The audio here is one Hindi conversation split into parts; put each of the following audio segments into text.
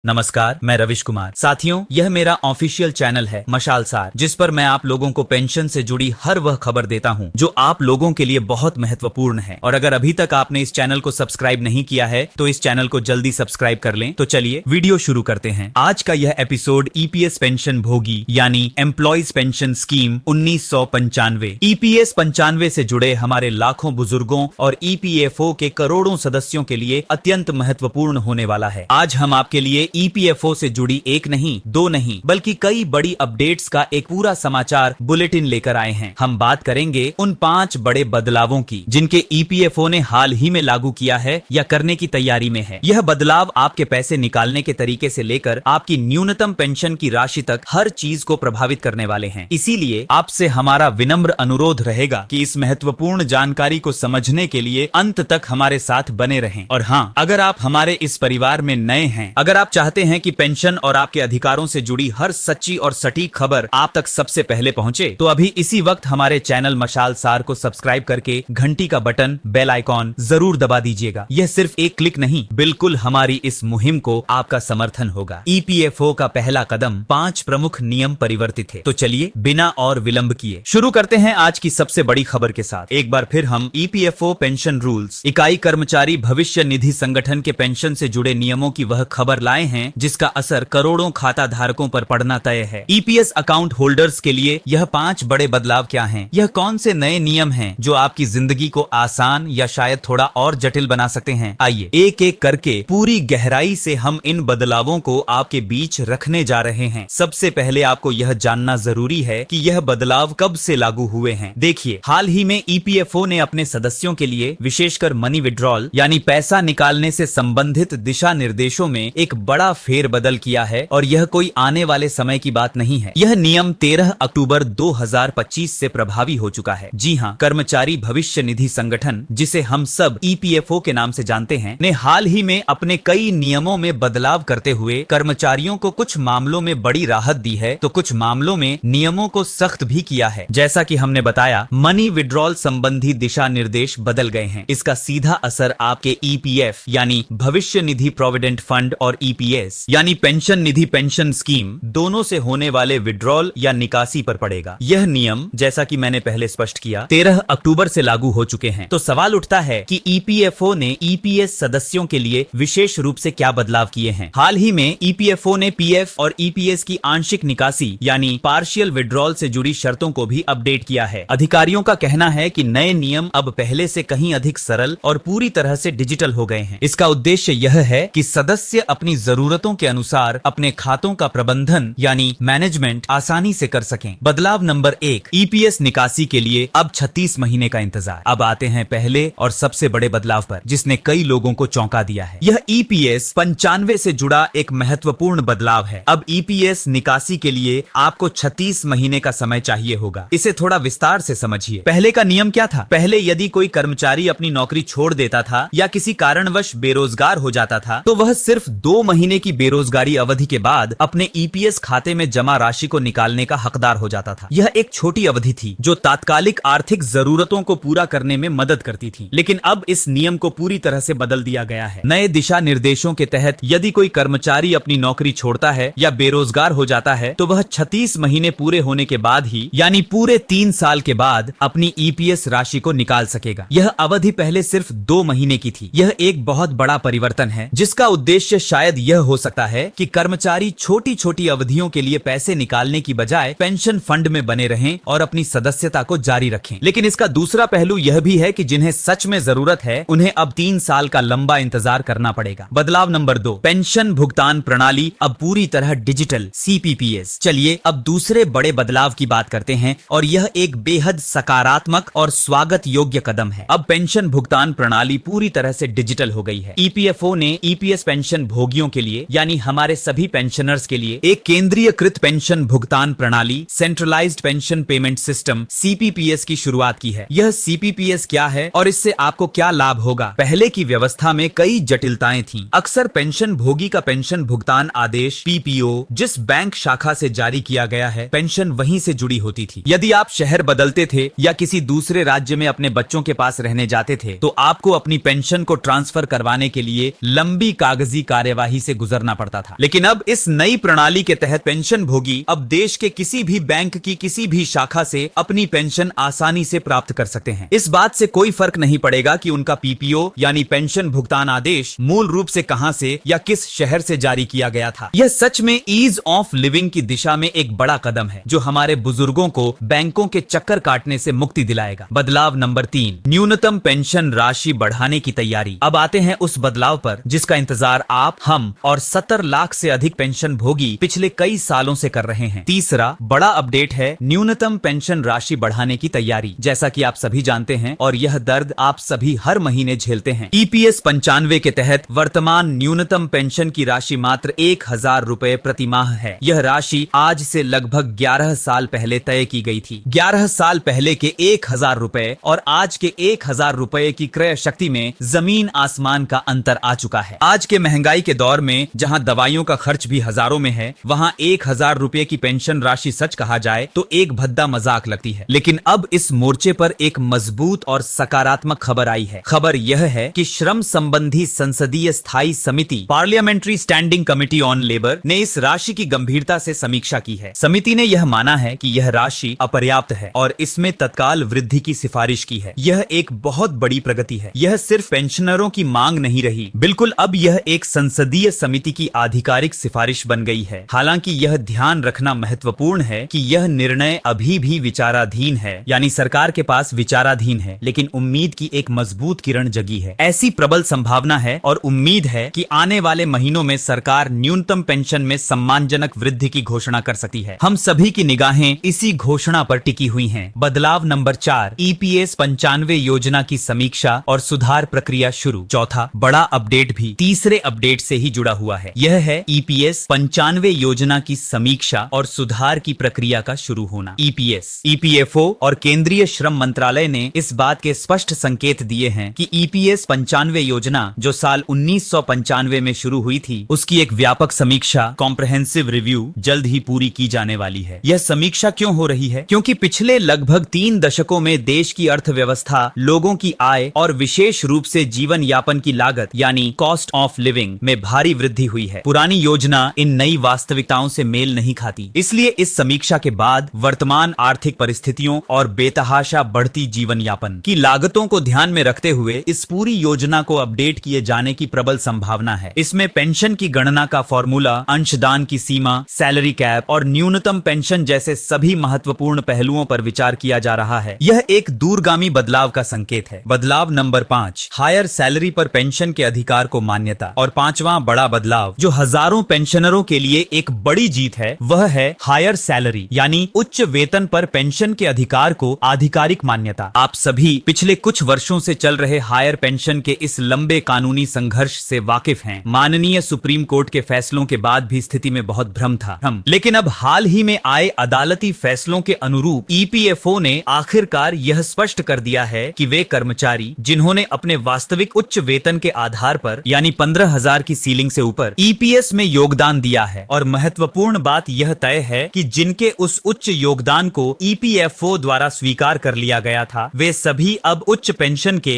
नमस्कार, मैं रविश कुमार। साथियों, यह मेरा ऑफिशियल चैनल है मशाल सार, जिस पर मैं आप लोगों को पेंशन से जुड़ी हर वह खबर देता हूं जो आप लोगों के लिए बहुत महत्वपूर्ण है। और अगर अभी तक आपने इस चैनल को सब्सक्राइब नहीं किया है तो इस चैनल को जल्दी सब्सक्राइब कर लें। तो चलिए वीडियो शुरू करते हैं। आज का यह एपिसोड ईपीएस पेंशन भोगी यानी एम्प्लॉयज पेंशन स्कीम 1995 ईपीएस 95 से जुड़े हमारे लाखों बुजुर्गों और ईपीएफओ के करोड़ों सदस्यों के लिए अत्यंत महत्वपूर्ण होने वाला है। आज हम आपके लिए ईपीएफओ से जुड़ी एक नहीं, दो नहीं, बल्कि कई बड़ी अपडेट्स का एक पूरा समाचार बुलेटिन लेकर आए हैं। हम बात करेंगे उन 5 बड़े बदलावों की जिनके ईपीएफओ ने हाल ही में लागू किया है या करने की तैयारी में है। यह बदलाव आपके पैसे निकालने के तरीके से लेकर आपकी न्यूनतम पेंशन की राशि तक हर चीज को प्रभावित करने वाले हैं। इसीलिए आपसे हमारा विनम्र अनुरोध रहेगा कि इस महत्वपूर्ण जानकारी को समझने के लिए अंत तक हमारे साथ बने रहें। और हाँ, अगर आप हमारे इस परिवार में नए हैं, अगर आप चाहते हैं कि पेंशन और आपके अधिकारों से जुड़ी हर सच्ची और सटीक खबर आप तक सबसे पहले पहुंचे, तो अभी इसी वक्त हमारे चैनल मशाल सार को सब्सक्राइब करके घंटी का बटन, बेल आइकॉन जरूर दबा दीजिएगा। यह सिर्फ एक क्लिक नहीं, बिल्कुल हमारी इस मुहिम को आपका समर्थन होगा। ईपीएफओ का पहला कदम 5 प्रमुख नियम परिवर्तित है। तो चलिए बिना और विलंब किए शुरू करते हैं आज की सबसे बड़ी खबर के साथ। एक बार फिर हम ईपीएफओ पेंशन रूल्स, इकाई कर्मचारी भविष्य निधि संगठन के पेंशन से जुड़े नियमों की वह खबर लाए हैं जिसका असर करोड़ों खाता धारकों पर पड़ना तय है। ईपीएस अकाउंट होल्डर्स के लिए यह 5 बड़े बदलाव क्या हैं? यह कौन से नए नियम हैं जो आपकी जिंदगी को आसान या शायद थोड़ा और जटिल बना सकते हैं? आइए एक एक करके पूरी गहराई से हम इन बदलावों को आपके बीच रखने जा रहे हैं। सबसे पहले आपको यह जानना जरूरी है कि यह बदलाव कब से लागू हुए हैं। देखिए, हाल ही में ईपीएफओ ने अपने सदस्यों के लिए विशेषकर मनी विड्रॉल यानी पैसा निकालने से संबंधित दिशा निर्देशों में एक बड़ा फेरबदल किया है और यह कोई आने वाले समय की बात नहीं है। यह नियम 13 अक्टूबर 2025 से प्रभावी हो चुका है। जी हाँ, कर्मचारी भविष्य निधि संगठन, जिसे हम सब ईपीएफओ के नाम से जानते हैं, ने हाल ही में अपने कई नियमों में बदलाव करते हुए कर्मचारियों को कुछ मामलों में बड़ी राहत दी है तो कुछ मामलों में नियमों को सख्त भी किया है। जैसा कि हमने बताया, मनी विड्रॉल संबंधी दिशा निर्देश बदल गए हैं। इसका सीधा असर आपके ईपीएफ यानी भविष्य निधि प्रोविडेंट फंड और ईपीएस यानी पेंशन निधि पेंशन स्कीम दोनों से होने वाले विड्रॉल या निकासी पर पड़ेगा। यह नियम, जैसा कि मैंने पहले स्पष्ट किया, 13 अक्टूबर से लागू हो चुके हैं। तो सवाल उठता है कि ईपीएफओ ने ईपीएस सदस्यों के लिए विशेष रूप से क्या बदलाव किए हैं। हाल ही में ईपीएफओ ने पीएफ और ईपीएस की आंशिक निकासी यानी पार्शियल विड्रॉल से जुड़ी शर्तों को भी अपडेट किया है। अधिकारियों का कहना है कि नए नियम अब पहले से कहीं अधिक सरल और पूरी तरह से डिजिटल हो गए हैं। इसका उद्देश्य यह है कि सदस्य अपनी जरूरतों के अनुसार अपने खातों का प्रबंधन यानी मैनेजमेंट आसानी से कर सकें। बदलाव नंबर 1, ईपीएस निकासी के लिए अब 36 महीने का इंतजार। अब आते हैं पहले और सबसे बड़े बदलाव पर, जिसने कई लोगों को चौंका दिया है। यह ईपीएस 95 से जुड़ा एक महत्वपूर्ण बदलाव है। अब ईपीएस निकासी के लिए आपको 36 महीने का समय चाहिए होगा। इसे थोड़ा विस्तार से समझिए। पहले का नियम क्या था? पहले यदि कोई कर्मचारी अपनी नौकरी छोड़ देता था या किसी कारणवश बेरोजगार हो जाता था तो वह सिर्फ 2 महीने की बेरोजगारी अवधि के बाद अपने ईपीएस खाते में जमा राशि को निकालने का हकदार हो जाता था। यह एक छोटी अवधि थी जो तात्कालिक आर्थिक जरूरतों को पूरा करने में मदद करती थी। लेकिन अब इस नियम को पूरी तरह से बदल दिया गया है। नए दिशा निर्देशों के तहत यदि कोई कर्मचारी अपनी नौकरी छोड़ता है या बेरोजगार हो जाता है तो वह 36 महीने पूरे होने के बाद ही यानी पूरे 3 साल के बाद अपनी ईपीएस राशि को निकाल सकेगा। यह अवधि पहले सिर्फ 2 महीने की थी। यह एक बहुत बड़ा परिवर्तन है जिसका उद्देश्य शायद यह हो सकता है कि कर्मचारी छोटी छोटी अवधियों के लिए पैसे निकालने की बजाय पेंशन फंड में बने रहें और अपनी सदस्यता को जारी रखें। लेकिन इसका दूसरा पहलू यह भी है कि जिन्हें सच में जरूरत है उन्हें अब 3 साल का लंबा इंतजार करना पड़ेगा। बदलाव नंबर 2, पेंशन भुगतान प्रणाली अब पूरी तरह डिजिटल, सीपीपीएस। चलिए अब दूसरे बड़े बदलाव की बात करते हैं और यह एक बेहद सकारात्मक और स्वागत योग्य कदम है। अब पेंशन भुगतान प्रणाली पूरी तरह से डिजिटल हो गई है। ईपीएफओ ने ईपीएस पेंशन भोगियों के लिए यानी हमारे सभी पेंशनर्स के लिए एक केंद्रीयकृत पेंशन भुगतान प्रणाली, सेंट्रलाइज्ड पेंशन पेमेंट सिस्टम, सीपीपीएस की शुरुआत की है। यह सीपीपीएस क्या है और इससे आपको क्या लाभ होगा? पहले की व्यवस्था में कई जटिलताएं थीं। अक्सर पेंशन भोगी का पेंशन भुगतान आदेश पीपीओ जिस बैंक शाखा से जारी किया गया है, पेंशन वहीं से जुड़ी होती थी। यदि आप शहर बदलते थे या किसी दूसरे राज्य में अपने बच्चों के पास रहने जाते थे तो आपको अपनी पेंशन को ट्रांसफर करवाने के लिए लंबी कागजी कार्यवाही से गुजरना पड़ता था। लेकिन अब इस नई प्रणाली के तहत पेंशन भोगी अब देश के किसी भी बैंक की किसी भी शाखा से अपनी पेंशन आसानी से प्राप्त कर सकते हैं। इस बात से कोई फर्क नहीं पड़ेगा कि उनका पीपीओ यानी पेंशन भुगतान आदेश मूल रूप से कहां से या किस शहर से जारी किया गया था। यह सच में ईज ऑफ लिविंग की दिशा में एक बड़ा कदम है जो हमारे बुजुर्गों को बैंकों के चक्कर काटने से मुक्ति दिलाएगा। बदलाव नंबर 3, न्यूनतम पेंशन राशि बढ़ाने की तैयारी। अब आते हैं उस बदलाव पर जिसका इंतजार आप, हम और 70 लाख से अधिक पेंशन भोगी पिछले कई सालों से कर रहे हैं। तीसरा बड़ा अपडेट है न्यूनतम पेंशन राशि बढ़ाने की तैयारी। जैसा कि आप सभी जानते हैं और यह दर्द आप सभी हर महीने झेलते हैं। ईपीएस 95 के तहत वर्तमान न्यूनतम पेंशन की राशि मात्र 1000 रुपए प्रति माह है। यह राशि आज से लगभग 11 साल पहले तय की गई थी। 11 साल पहले के 1000 रुपए और आज के 1000 रुपए की क्रय शक्ति में जमीन आसमान का अंतर आ चुका है। आज के महंगाई के दौर में जहां दवाइयों का खर्च भी हजारों में है, वहां 1000 रुपए की पेंशन राशि सच कहा जाए तो एक भद्दा मजाक लगती है। लेकिन अब इस मोर्चे पर एक मजबूत और सकारात्मक खबर आई है। खबर यह है कि श्रम संबंधी संसदीय स्थायी समिति parliamentary standing committee on labour ने इस राशि की गंभीरता से समीक्षा की है। समिति ने यह माना है कि यह राशि अपर्याप्त है और इसमें तत्काल वृद्धि की सिफारिश की है। यह एक बहुत बड़ी प्रगति है। यह सिर्फ पेंशनरों की मांग नहीं रही, बिल्कुल अब यह एक संसदीय समिति की आधिकारिक सिफारिश बन गई है। हालांकि यह ध्यान रखना महत्वपूर्ण है कि यह निर्णय अभी भी विचाराधीन है, यानी सरकार के पास विचाराधीन है, लेकिन उम्मीद की एक मजबूत किरण जगी है। ऐसी प्रबल संभावना है और उम्मीद है कि आने वाले महीनों में सरकार न्यूनतम पेंशन में सम्मानजनक वृद्धि की घोषणा कर सकती है। हम सभी की निगाहें इसी घोषणा पर टिकी हुई हैं। बदलाव नंबर 4, ईपीएस 95 योजना की समीक्षा और सुधार प्रक्रिया शुरू। चौथा बड़ा अपडेट भी तीसरे अपडेट से ही जुड़ा हुआ है। यह है ईपीएस 95 योजना की समीक्षा और सुधार की प्रक्रिया का शुरू होना। ईपीएस, ईपीएफओ और केंद्रीय श्रम मंत्रालय ने इस बात के स्पष्ट संकेत दिए हैं कि ईपीएस 95 योजना जो साल 1995 में शुरू हुई थी, उसकी एक व्यापक समीक्षा कॉम्प्रहेंसिव रिव्यू जल्द ही पूरी की जाने वाली है। यह समीक्षा क्यों हो रही है? क्योंकि पिछले लगभग 3 दशकों में देश की अर्थव्यवस्था, लोगों की आय और विशेष रूप से जीवन यापन की लागत यानी कॉस्ट ऑफ लिविंग में भारी वृद्धि हुई है। पुरानी योजना इन नई वास्तविकताओं से मेल नहीं खाती। इसलिए इस समीक्षा के बाद वर्तमान आर्थिक परिस्थितियों और बेतहाशा बढ़ती जीवन यापन की लागतों को ध्यान में रखते हुए इस पूरी योजना को अपडेट किए जाने की प्रबल संभावना है। इसमें पेंशन की गणना का फॉर्मूला, अंशदान की सीमा, सैलरी कैप और न्यूनतम पेंशन जैसे सभी महत्वपूर्ण पहलुओं पर विचार किया जा रहा है। यह एक दूरगामी बदलाव का संकेत है। बदलाव नंबर 5, हायर सैलरी पर पेंशन के अधिकार को मान्यता। और पांचवां बड़ा बदलाव जो हजारों पेंशनरों के लिए एक बड़ी जीत है, वह है हायर सैलरी यानी उच्च वेतन पर पेंशन के अधिकार को आधिकारिक मान्यता। आप सभी पिछले कुछ वर्षों से चल रहे हायर पेंशन के इस लंबे कानूनी संघर्ष से वाकिफ हैं। माननीय सुप्रीम कोर्ट के फैसलों के बाद भी स्थिति में बहुत भ्रम था। लेकिन अब हाल ही में आए अदालती फैसलों के अनुरूप ईपीएफओ ने आखिरकार यह स्पष्ट कर दिया है कि वे कर्मचारी जिन्होंने अपने वास्तविक उच्च वेतन के आधार पर यानी 15,000 की सीलिंग से ऊपर ईपीएस में योगदान दिया है, और महत्वपूर्ण बात यह तय है कि जिनके उस उच्च योगदान को ईपीएफओ द्वारा स्वीकार कर लिया गया था, वे सभी अब उच्च पेंशन के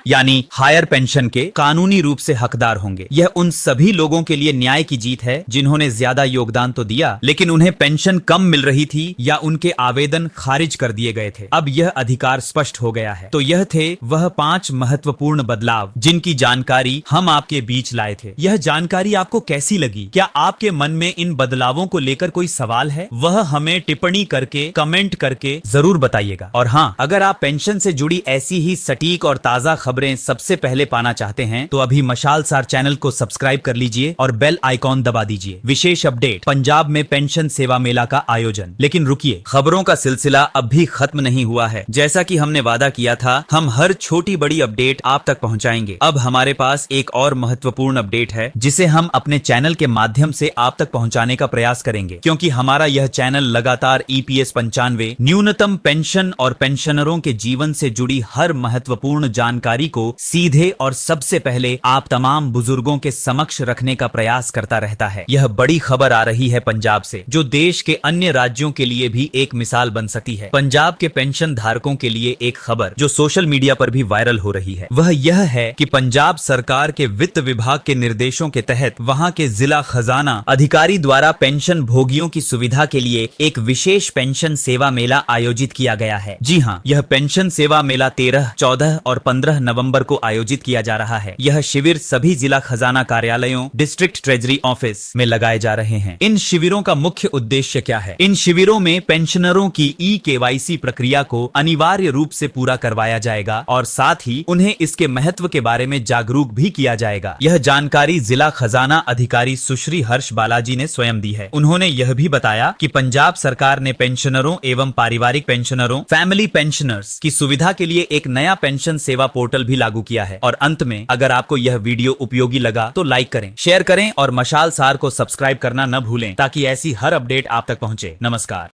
यानी हायर पेंशन के कानूनी रूप से हकदार होंगे। यह उन सभी लोगों के लिए न्याय की जीत है जिन्होंने ज्यादा योगदान तो दिया लेकिन उन्हें पेंशन कम मिल रही थी या उनके आवेदन खारिज कर दिए गए थे। अब यह अधिकार स्पष्ट हो गया है। तो यह थे वह 5 महत्वपूर्ण बदलाव जिनकी जानकारी हम आपके बीच लाए थे। यह जानकारी आपको कैसी लगी? क्या आपके मन में इन बदलावों को लेकर कोई सवाल है? वह हमें टिप्पणी करके, कमेंट करके जरूर बताइएगा। और हाँ, अगर आप पेंशन से जुड़ी ऐसी ही सटीक और ताजा खबरें सबसे पहले पाना चाहते हैं तो अभी मशाल सार चैनल को सब्सक्राइब कर लीजिए और बेल आइकॉन दबा दीजिए। विशेष अपडेट, पंजाब में पेंशन सेवा मेला का आयोजन। लेकिन रुकिए, खबरों का सिलसिला अब भी खत्म नहीं हुआ है। जैसा कि हमने वादा किया था, हम हर छोटी बड़ी अपडेट आप तक पहुंचाएंगे। अब हमारे पास एक और महत्वपूर्ण अपडेट है जिसे हम अपने चैनल के माध्यम से आप तक पहुंचाने का प्रयास करेंगे, क्योंकि हमारा यह चैनल लगातार ईपीएस 95, न्यूनतम पेंशन और पेंशनरों के जीवन से जुड़ी हर महत्वपूर्ण जानकारी को सीधे और सबसे पहले आप तमाम बुजुर्गों के समक्ष रखने का प्रयास करता रहता है। यह बड़ी खबर आ रही है पंजाब से, जो देश के अन्य राज्यों के लिए भी एक मिसाल बन सकती है। पंजाब के पेंशन धारकों के लिए एक खबर जो सोशल मीडिया पर भी वायरल हो रही है, वह यह है कि पंजाब पंजाब सरकार के वित्त विभाग के निर्देशों के तहत वहां के जिला खजाना अधिकारी द्वारा पेंशन भोगियों की सुविधा के लिए एक विशेष पेंशन सेवा मेला आयोजित किया गया है। जी हाँ, यह पेंशन सेवा मेला 13, 14 और 15 नवंबर को आयोजित किया जा रहा है। यह शिविर सभी जिला खजाना कार्यालयों, डिस्ट्रिक्ट ट्रेजरी ऑफिस में लगाए जा रहे हैं। इन शिविरों का मुख्य उद्देश्य क्या है? इन शिविरों में पेंशनरों की KYC प्रक्रिया को अनिवार्य रूप से पूरा करवाया जाएगा और साथ ही उन्हें इसके महत्व के बारे में जागरूक भी किया जाएगा। यह जानकारी जिला खजाना अधिकारी सुश्री हर्ष बालाजी ने स्वयं दी है। उन्होंने यह भी बताया कि पंजाब सरकार ने पेंशनरों एवं पारिवारिक पेंशनरों, फैमिली पेंशनर्स की सुविधा के लिए एक नया पेंशन सेवा पोर्टल भी लागू किया है। और अंत में, अगर आपको यह वीडियो उपयोगी लगा तो लाइक करें, शेयर करें और मशाल सार को सब्सक्राइब करना न भूलें ताकि ऐसी हर अपडेट आप तक पहुंचे। नमस्कार।